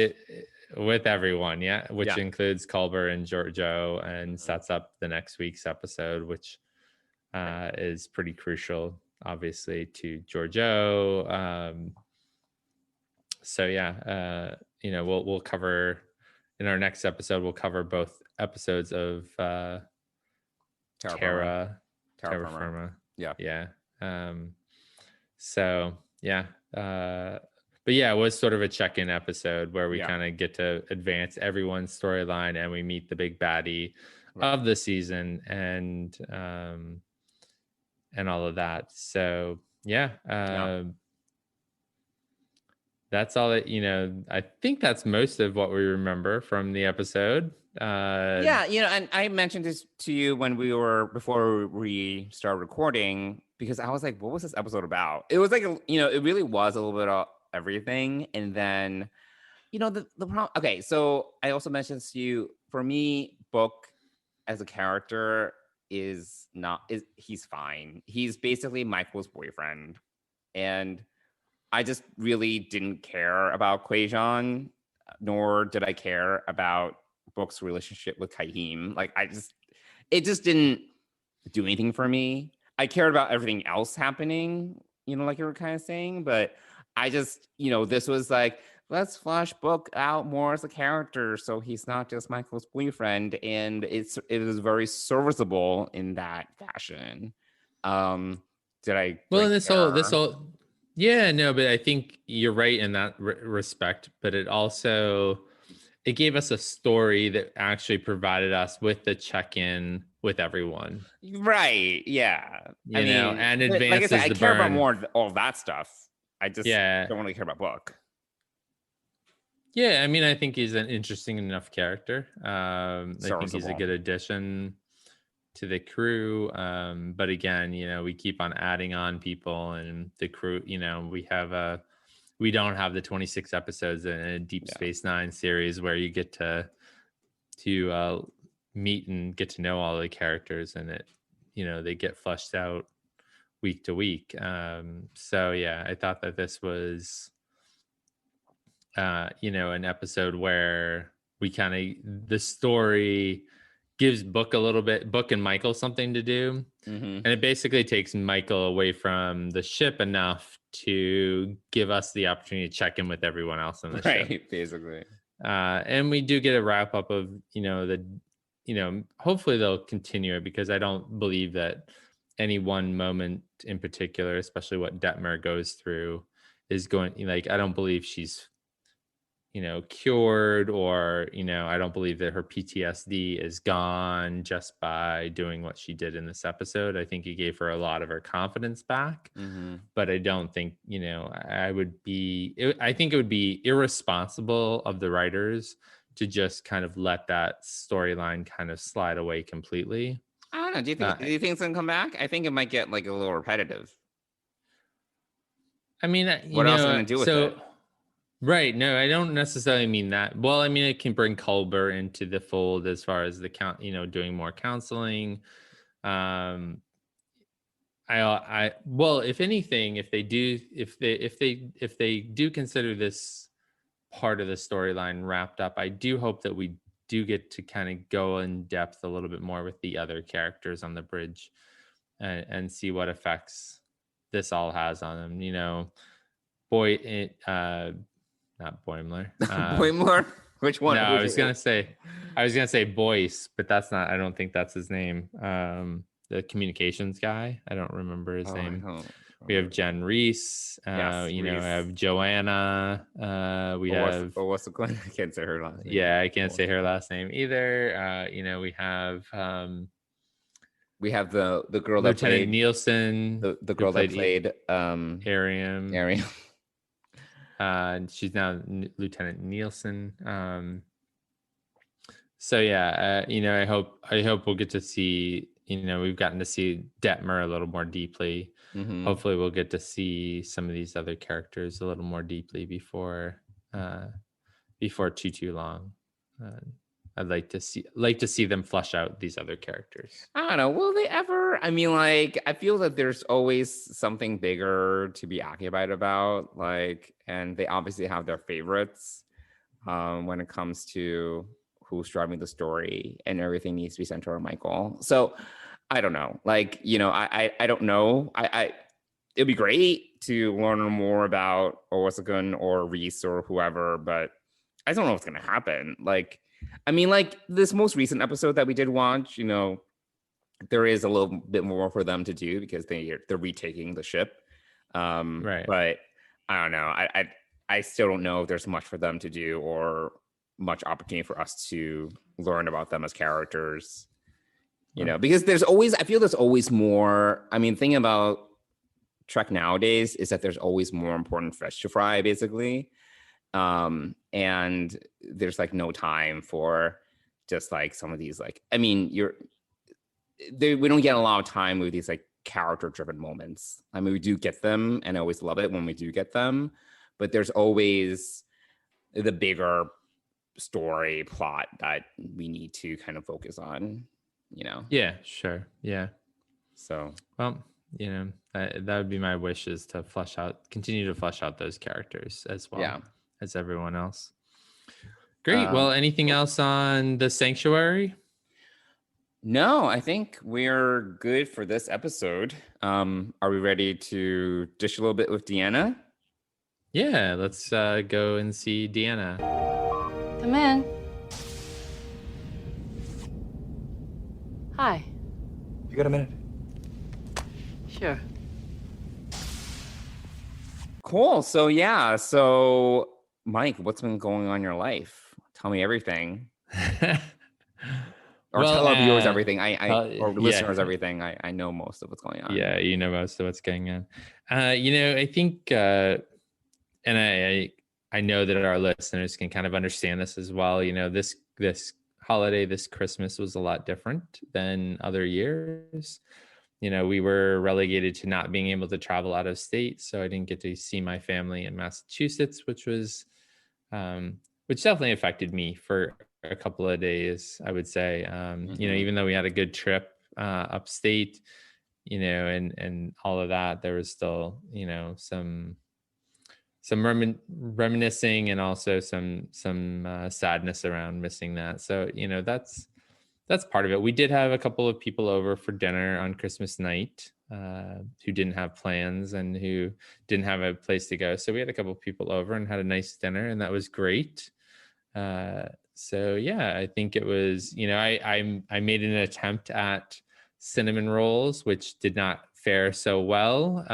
With everyone, which includes Culber and Giorgio, and sets up the next week's episode, which is pretty crucial, obviously, to Giorgio. We'll cover in our next episode. We'll cover both episodes of Terra Firma. But it was sort of a check-in episode where we kind of get to advance everyone's storyline, and we meet the big baddie of the season, and all of that. So that's all that, I think that's most of what we remember from the episode. And I mentioned this to you before we started recording, because I was like, what was this episode about? It was like, it really was a little bit of everything. And then the problem. Okay, so I also mentioned to you, for me, Book as a character he's fine. He's basically Michael's boyfriend, and I just really didn't care about Quajon, nor did I care about Book's relationship with Kaheem. Like, it just didn't do anything for me. I cared about everything else happening, like you were kind of saying, but I just, this was like, let's flesh Book out more as a character so he's not just Michael's boyfriend, and it was very serviceable in that fashion. Did I? Well, and care? this whole, yeah, no, but I think you're right in that respect. But it gave us a story that actually provided us with the check-in with everyone, right? Yeah, and advances like I said, I the care about burn. more of all that stuff. I just don't really care about Book. Yeah, I think he's an interesting enough character. I think he's a good addition to the crew. But again, we keep on adding on people, and the crew, we don't have the 26 episodes in a Deep Space Nine series where you get to meet and get to know all the characters, and they get fleshed out week to week. So yeah, I thought that this was an episode where the story gives Book and Michael something to do. And it basically takes Michael away from the ship enough to give us the opportunity to check in with everyone else on the ship. Basically. And we do get a wrap up of, hopefully they'll continue it, because I don't believe that any one moment in particular, especially what Detmer goes through, is going, I don't believe she's cured, or I don't believe that her PTSD is gone just by doing what she did in this episode. I think it gave her a lot of her confidence back, but I don't think I think it would be irresponsible of the writers to just kind of let that storyline kind of slide away completely. I don't know. Do you think it's gonna come back? I think it might get like a little repetitive. What else are they gonna do with it? Right. No, I don't necessarily mean that. Well, it can bring Culber into the fold as far as the doing more counseling. Well, if anything, if they do consider this part of the storyline wrapped up, I do hope that we do get to kind of go in depth a little bit more with the other characters on the bridge, and see what effects this all has on them. Not Boimler. Boimler? Which one? No, I was gonna say Boyce, but that's not. I don't think that's his name. The communications guy. I don't remember his name. We have Jen Reese. Yes, We Reese. have Joanna. We have. What's the one? I can't say her last name. Yeah, I can't say her last name either. We have the girl Lieutenant that played Nielsen. The girl that played Ariam. She's now Lieutenant Nielsen. So yeah, I hope we'll get to see. We've gotten to see Detmer a little more deeply. Hopefully, we'll get to see some of these other characters a little more deeply before too long. I'd like to see them flesh out these other characters. I don't know. Will they ever? I feel that there's always something bigger to be occupied about. And they obviously have their favorites when it comes to who's driving the story, and everything needs to be centered on Michael. So I don't know. I don't know. It'd be great to learn more about Owasagun or Reese or whoever, but I don't know what's gonna happen. This most recent episode that we did watch, there is a little bit more for them to do because they're retaking the ship. Right. But I don't know. I still don't know if there's much for them to do or much opportunity for us to learn about them as characters. Because I feel there's always more. Thinking about Trek nowadays is that there's always more important fish to fry, basically. And there's no time for just some of these we don't get a lot of time with these character driven moments. We do get them, and I always love it when we do get them, but there's always the bigger story plot that we need to kind of focus on, Yeah, sure. Yeah. So Well, that would be my wish, is to continue to flesh out those characters as well yeah. as everyone else. Great. Um, Well, anything else on the sanctuary? No, I think we're good for this episode. Are we ready to dish a little bit with Deanna? Yeah, let's go and see Deanna. Come in. Hi. You got a minute? Sure. Cool. So Mike, what's been going on in your life? Tell me everything. Or tell our viewers everything. Or listeners everything. I know most of what's going on. Yeah, you know most of what's going on. I think, and I know that our listeners can kind of understand this as well. This holiday, this Christmas was a lot different than other years. We were relegated to not being able to travel out of state, so I didn't get to see my family in Massachusetts, which definitely affected me for a couple of days, I would say. Even though we had a good trip upstate, and all of that, there was still, some reminiscing, and also some sadness around missing that. So, that's part of it. We did have a couple of people over for dinner on Christmas night who didn't have plans and who didn't have a place to go. So we had a couple of people over and had a nice dinner, and that was great. So yeah, I think it was, I made an attempt at cinnamon rolls, which did not fare so well.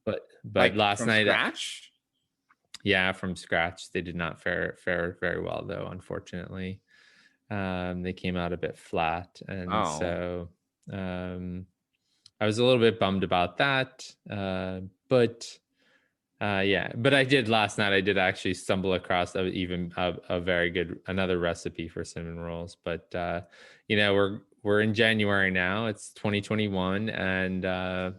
But like last from night, scratch? Yeah, from scratch. They did not fare very well, though, unfortunately. They came out a bit flat. And so I was a little bit bummed about that. But I did last night. I did actually stumble across a very good, another recipe for cinnamon rolls. But, we're in January now. It's 2021, and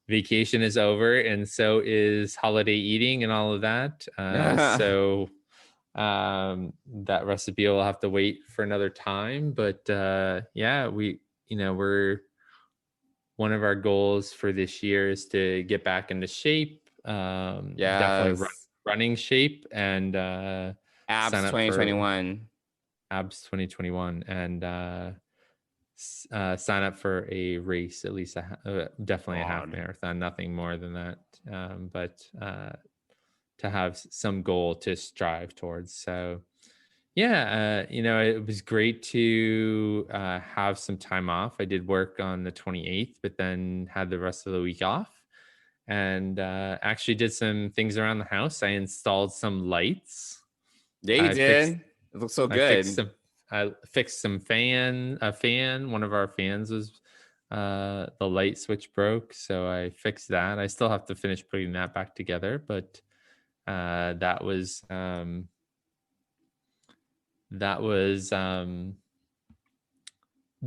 vacation is over, and so is holiday eating and all of that. So that recipe will have to wait for another time. But we're one of our goals for this year is to get back into shape. Definitely running shape, and abs 2021. Abs 2021, and sign up for a race, at least definitely a half marathon, nothing more than that, but to have some goal to strive towards. So it was great to have some time off. I did work on the 28th, but then had the rest of the week off, and actually did some things around the house. I installed some lights. Yeah, you did. It looks so good. I fixed a fan. One of our fans was the light switch broke, so I fixed that. I still have to finish putting that back together, but that was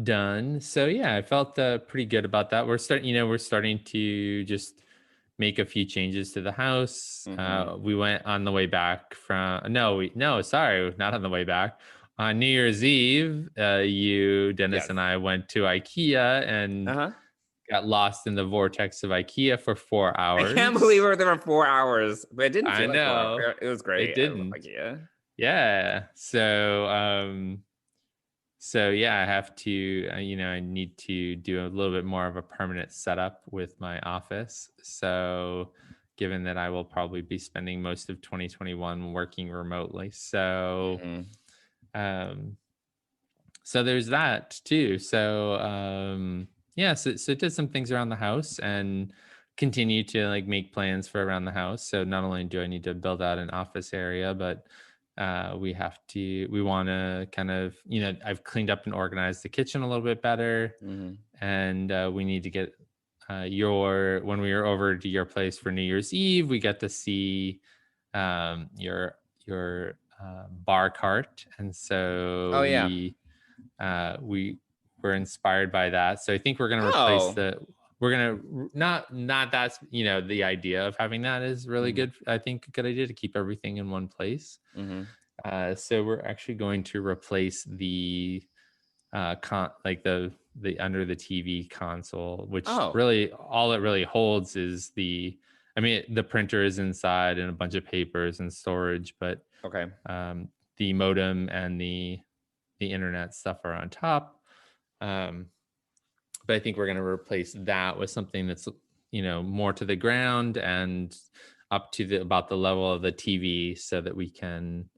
done. So yeah, I felt pretty good about that. We're starting to just make a few changes to the house. We went on the way back from sorry, not on the way back. On New Year's Eve, Dennis, and I went to IKEA and got lost in the vortex of IKEA for 4 hours. I can't believe we were there for 4 hours, but it didn't feel I know. like 4 hours. It was great. It didn't. IKEA. Yeah. So yeah, I have to, I need to do a little bit more of a permanent setup with my office. So given that I will probably be spending most of 2021 working remotely. So, so there's that too. So, so did some things around the house and continue to make plans for around the house. So not only do I need to build out an office area, but we want to kind of, I've cleaned up and organized the kitchen a little bit better. And we need to get when we were over to your place for New Year's Eve, we got to see your bar cart. And so we were inspired by that. So I think we're going to replace we're gonna not that's the idea of having that is really good. I think a good idea to keep everything in one place. So we're actually going to replace the the under the TV console, which really all it really holds is the printer is inside and a bunch of papers and storage, but the modem and the internet stuff are on top. But I think we're going to replace that with something that's more to the ground and up to about the level of the TV, so that we can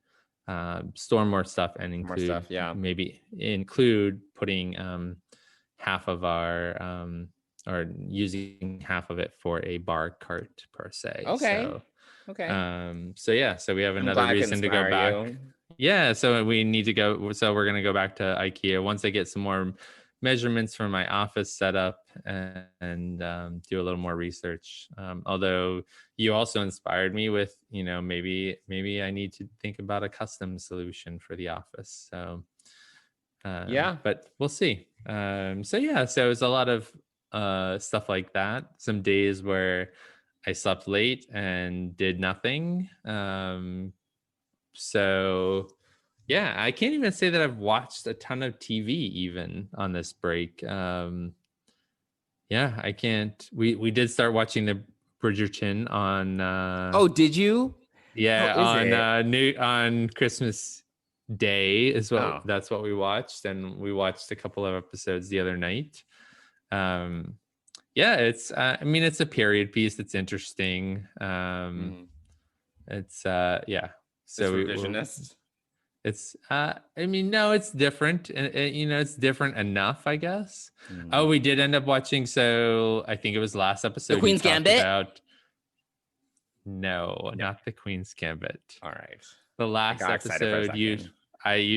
store more stuff and include maybe include putting half of our or using half of it for a bar cart per se. So we have another reason to go back. So we need to go. So we're going to go back to IKEA once I get some more measurements for my office setup and do a little more research. Although you also inspired me with, maybe I need to think about a custom solution for the office. So but we'll see. So it's a lot of stuff like that. Some days where I slept late and did nothing. I can't even say that I've watched a ton of TV even on this break. I can't. We did start watching the Bridgerton on. Did you? Yeah, on Christmas Day that's what we watched, and we watched a couple of episodes the other night. It's it's a period piece. It's interesting. It's So it's revisionist. It's no, it's different, and it's different enough, I guess. We did end up watching, so I think it was last episode, The Queen's Gambit. Not the Queen's Gambit. All right, the last episode you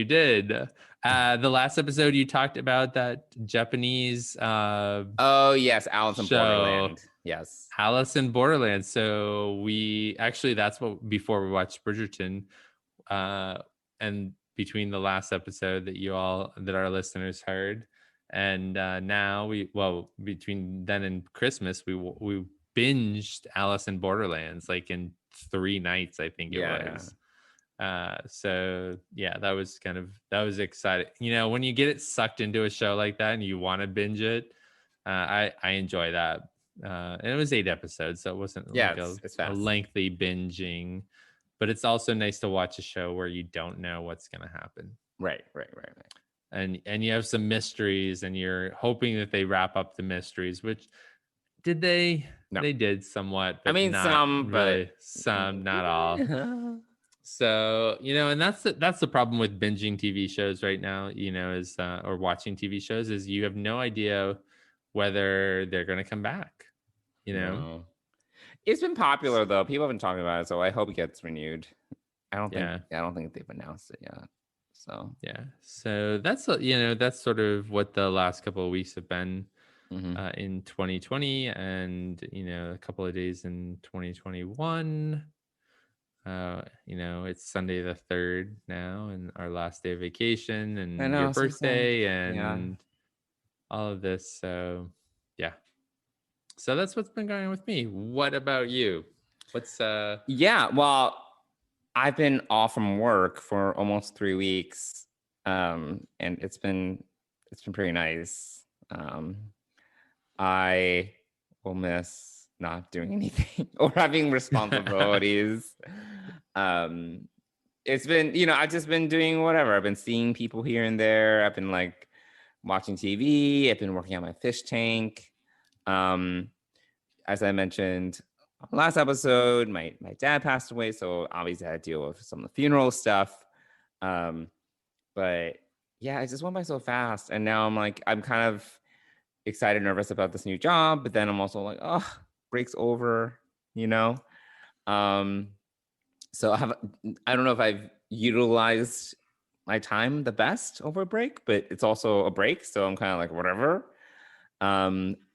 did. The last episode you talked about that Japanese yes, Alice in Borderland. Yes, Alice in Borderland. So that's what before we watched Bridgerton, and between the last episode that our listeners heard, and now between then and Christmas we binged Alice in Borderlands like in 3 nights, I think it was. That was exciting. When you get it sucked into a show like that and you want to binge it, I enjoy that. And it was 8 episodes, so it wasn't a lengthy binging. But it's also nice to watch a show where you don't know what's going to happen. Right. And you have some mysteries, and you're hoping that they wrap up the mysteries. Which did they? No. They did somewhat. But some, really, but some, not all. So and that's the problem with binging TV shows right now. Is or watching TV shows is you have no idea whether they're going to come back. No. It's been popular though. People have been talking about it, so I hope it gets renewed. I don't think they've announced it yet. So that's that's sort of what the last couple of weeks have been in 2020, and a couple of days in 2021. It's Sunday the 3rd now, and our last day of vacation, and your birthday, and all of this. So that's what's been going on with me. What about you? What's well, I've been off from work for almost 3 weeks, and it's been pretty nice. I will miss not doing anything or having responsibilities. It's been, I've just been doing whatever. I've been seeing people here and there. I've been like watching TV. I've been working on my fish tank. As I mentioned on the last episode, my dad passed away, so obviously I had to deal with some of the funeral stuff. But yeah, it just went by so fast, and now I'm kind of excited, nervous about this new job, but then I'm also like, break's over, So I don't know if I've utilized my time the best over a break, but it's also a break, so I'm kind of like whatever.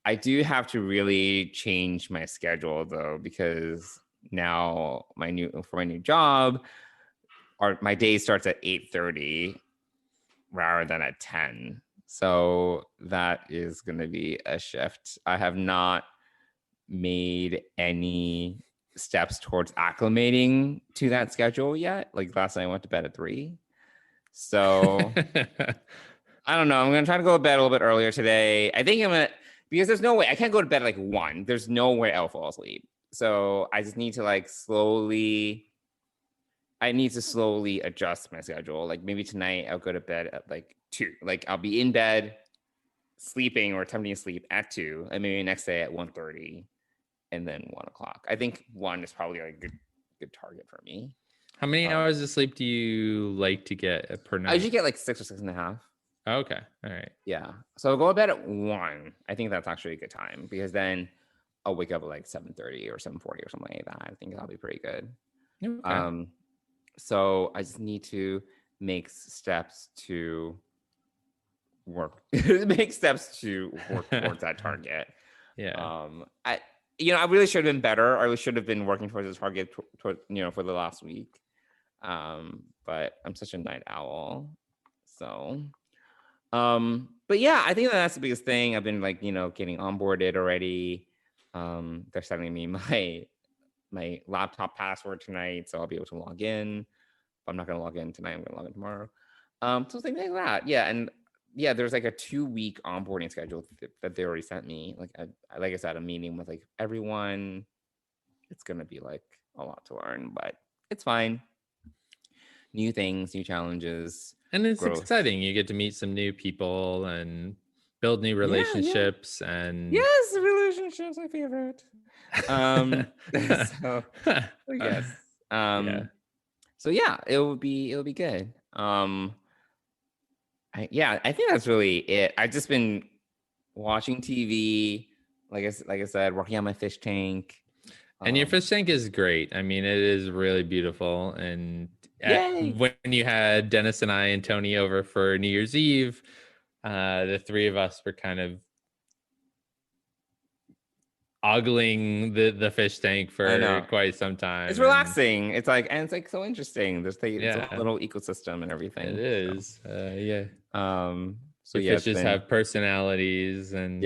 I do have to really change my schedule though, because now my new job, my day starts at 8:30 rather than at 10. So that is going to be a shift. I have not made any steps towards acclimating to that schedule yet. Like last night I went to bed at 3. So I don't know. I'm going to try to go to bed a little bit earlier today. I think I'm going to, because there's no way, I can't go to bed at like 1. There's no way I'll fall asleep. So I just need to like slowly adjust my schedule. Like maybe tonight I'll go to bed at like 2. Like I'll be in bed sleeping or attempting to sleep at 2, and maybe next day at 1:30, and then 1 o'clock. I think 1 is probably like a good target for me. How many hours of sleep do you like to get per night? I usually get like 6 or 6.5. Okay. All right. Yeah. So I'll go to bed at 1. I think that's actually a good time because then I'll wake up at like 7:30 or 7:40 or something like that. I think that'll be pretty good. Okay. So I just need to make steps to work towards that target. Yeah. I really should have been better. I really should have been working towards the target for the last week. But I'm such a night owl. So, but yeah, I think that's the biggest thing. I've been like, getting onboarded already. They're sending me my laptop password tonight, so I'll be able to log in. If I'm not going to log in tonight, I'm going to log in tomorrow. So things like that. Yeah. And yeah, there's like a 2-week onboarding schedule that they already sent me. Like I said, a meeting with like everyone. It's going to be like a lot to learn, but it's fine. New things, new challenges. And it's growth. exciting. You get to meet some new people and build new relationships. And yes, relationships, my favorite. So yes. Yeah. So yeah, it'll be good. I think that's really it. I've just been watching TV, like I said, working on my fish tank. And your fish tank is great. I mean, it is really beautiful. And when you had Dennis and I and Tony over for New Year's Eve, the 3 of us were kind of ogling the fish tank for quite some time. It's relaxing. It's like so interesting. There's it's a little ecosystem and everything. It is. Yeah. So the fishes have personalities and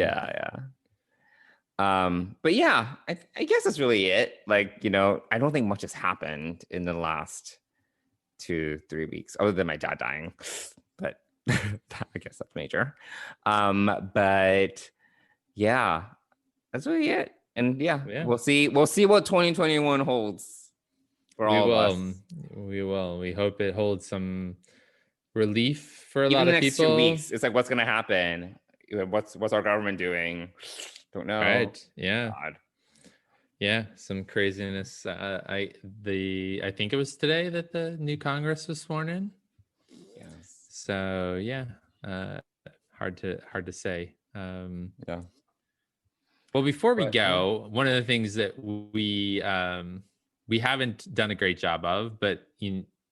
but yeah, I guess that's really it. Like, I don't think much has happened in the last 2-3 weeks, other than my dad dying. But I guess that's major. But yeah, that's really it. And we'll see what 2021 holds for all of us. We will. We hope it holds some relief for a lot Even of the next people. 2 weeks, it's like, what's going to happen? What's our government doing? Don't know. Right. Yeah. God. Yeah. Some craziness. I think it was today that the new Congress was sworn in. Yes. So yeah. Hard to say. Yeah. Well, before we go, one of the things that we haven't done a great job of, but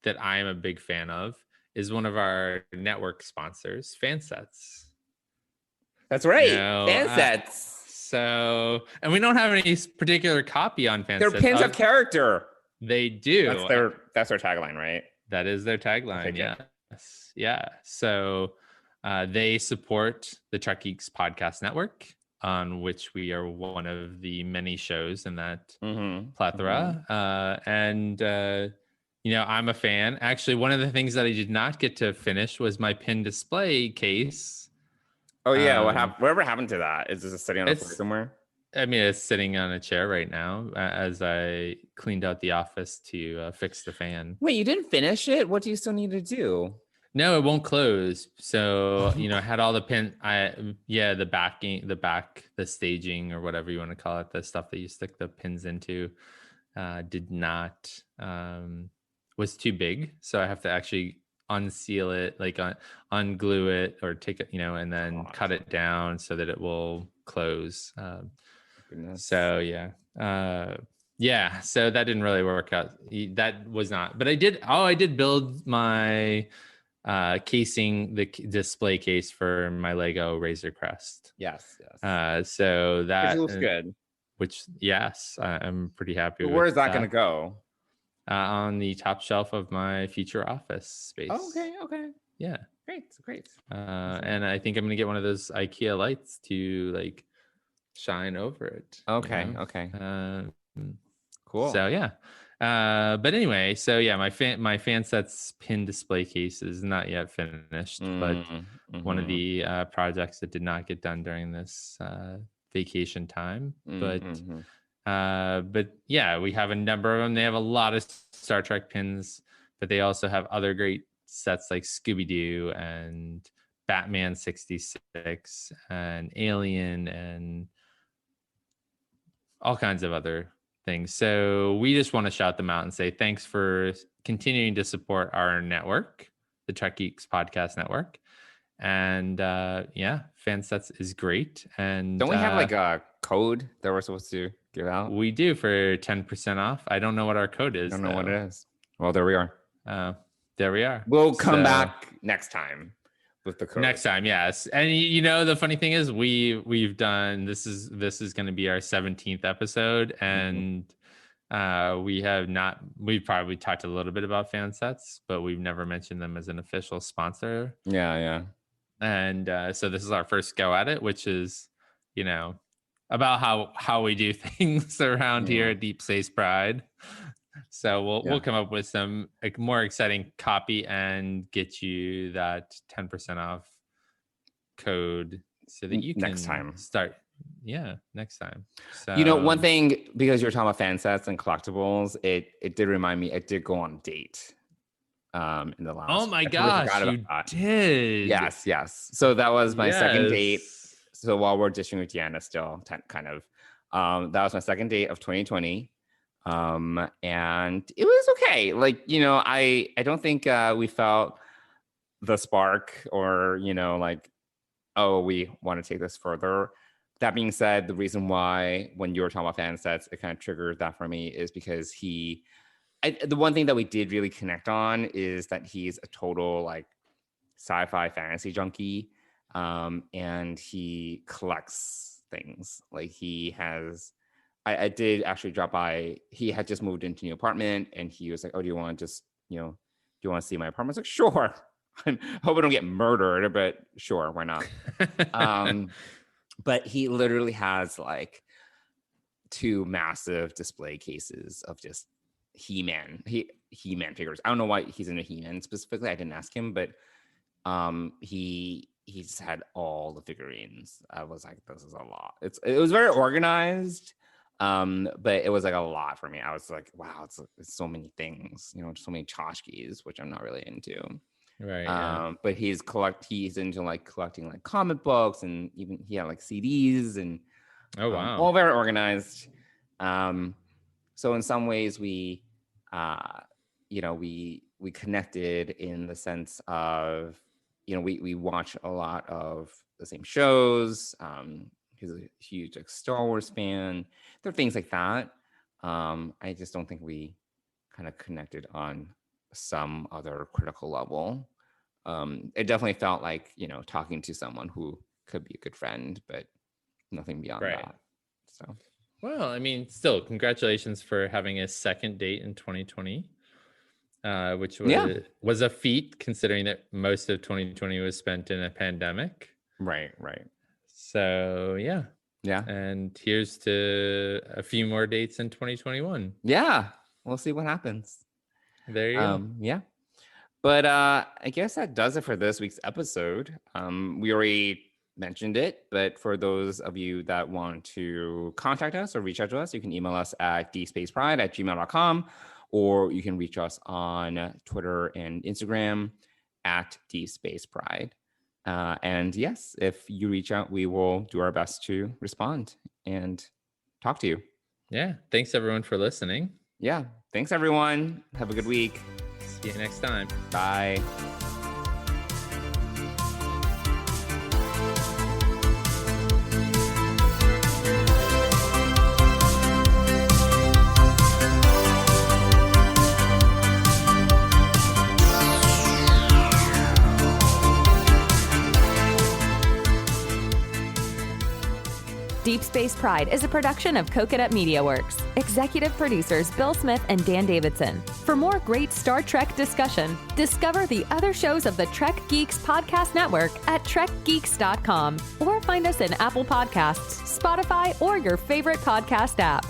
that I am a big fan of, is one of our network sponsors, Fansets. That's right, Fansets. So, and we don't have any particular copy on Fansets. Their pins of character. They do. That's their tagline, right? That is their tagline. Yes. Yeah. So they support the Trek Geeks Podcast Network, on which we are one of the many shows in that plethora. I'm a fan. Actually, one of the things that I did not get to finish was my pin display case. Oh yeah, whatever happened to that? Is this sitting on the floor somewhere? I mean, it's sitting on a chair right now as I cleaned out the office to fix the fan. Wait, you didn't finish it? What do you still need to do? No, it won't close. So, I had all the pin. The backing, the staging or whatever you want to call it, the stuff that you stick the pins into, did not, was too big. So I have to actually unseal it, like unglue it or take it, and then cut it down so that it will close. So so that didn't really work out. That was not, but I did build my casing, the display case for my Lego Razor Crest. Yes. So that looks good. Which I'm pretty happy with. Where is that going to go? On the top shelf of my future office space. Oh, okay. Yeah. Great. And I think I'm gonna get one of those IKEA lights to like shine over it. Okay. you know? Okay. Cool. So yeah. But anyway, so yeah, my fan sets pin display case is not yet finished, but one of the projects that did not get done during this vacation time. But yeah, we have a number of them. They have a lot of Star Trek pins, but they also have other great sets like Scooby-Doo and Batman 66 and Alien and all kinds of other things. So we just want to shout them out and say thanks for continuing to support our network, the Trek Geeks Podcast Network. And yeah, Fansets is great. And don't we have like a code that we're supposed to give out? We do for 10% off. I don't know what our code is. I don't know what it is. Well, there we are. There we are. We'll come back next time with the code. Next time, yes. And you know, the funny thing is we've done this is going to be our 17th episode, and we've probably talked a little bit about Fansets, but we've never mentioned them as an official sponsor. Yeah. And so this is our first go at it, which is, you know, about how we do things around here at Deep Space Pride. So we'll come up with some more exciting copy and get you that 10% off code so that you can next time start. Yeah, next time. So, you know, one thing, because you're talking about fan sets and collectibles, it did remind me, I did go on a date in the last. Oh my gosh, you did. Yes. So that was my second date. So while we're dishing with Deanna still, kind of, that was my second date of 2020. And it was okay. Like, you know, I don't think we felt the spark or, you know, like, oh, we want to take this further. That being said, the reason why when you were talking about fan sets, it kind of triggered that for me is because the one thing that we did really connect on is that he's a total like sci-fi fantasy junkie. And he collects things. Like he has, I did actually drop by. He had just moved into a new apartment, and he was like, "Oh, do you want to just, you know, do you want to see my apartment?" I was like, "Sure." I hope I don't get murdered, but sure, why not? But he literally has like 2 massive display cases of just He-Man figures. I don't know why he's into He-Man specifically. I didn't ask him, but he's had all the figurines. I was like, this is a lot. It was very organized. But it was like a lot for me. I was like, wow, it's so many things, you know, so many tchotchkes, which I'm not really into. Right. But he's into like collecting like comic books, and even he had like CDs and all very organized. So in some ways we connected in the sense of, you know, we watch a lot of the same shows. He's a huge like Star Wars fan. There are things like that. I just don't think we kind of connected on some other critical level. It definitely felt like, you know, talking to someone who could be a good friend, but nothing beyond that. So, well, I mean, still, congratulations for having a second date in 2020, which was a feat considering that most of 2020 was spent in a pandemic. Right. So yeah. And here's to a few more dates in 2021. Yeah, we'll see what happens. There you go. Yeah. But I guess that does it for this week's episode. We already mentioned it, but for those of you that want to contact us or reach out to us, you can email us at deepspacepride@gmail.com, or you can reach us on Twitter and Instagram at deepspacepride. And yes, if you reach out, we will do our best to respond and talk to you. Yeah. Thanks everyone for listening. Yeah. Thanks everyone. Have a good week. See you next time. Bye. Deep Space Space Pride is a production of Coconut Media Works. Executive producers Bill Smith and Dan Davidson. For more great Star Trek discussion, discover the other shows of the Trek Geeks Podcast Network at trekgeeks.com or find us in Apple Podcasts, Spotify, or your favorite podcast app.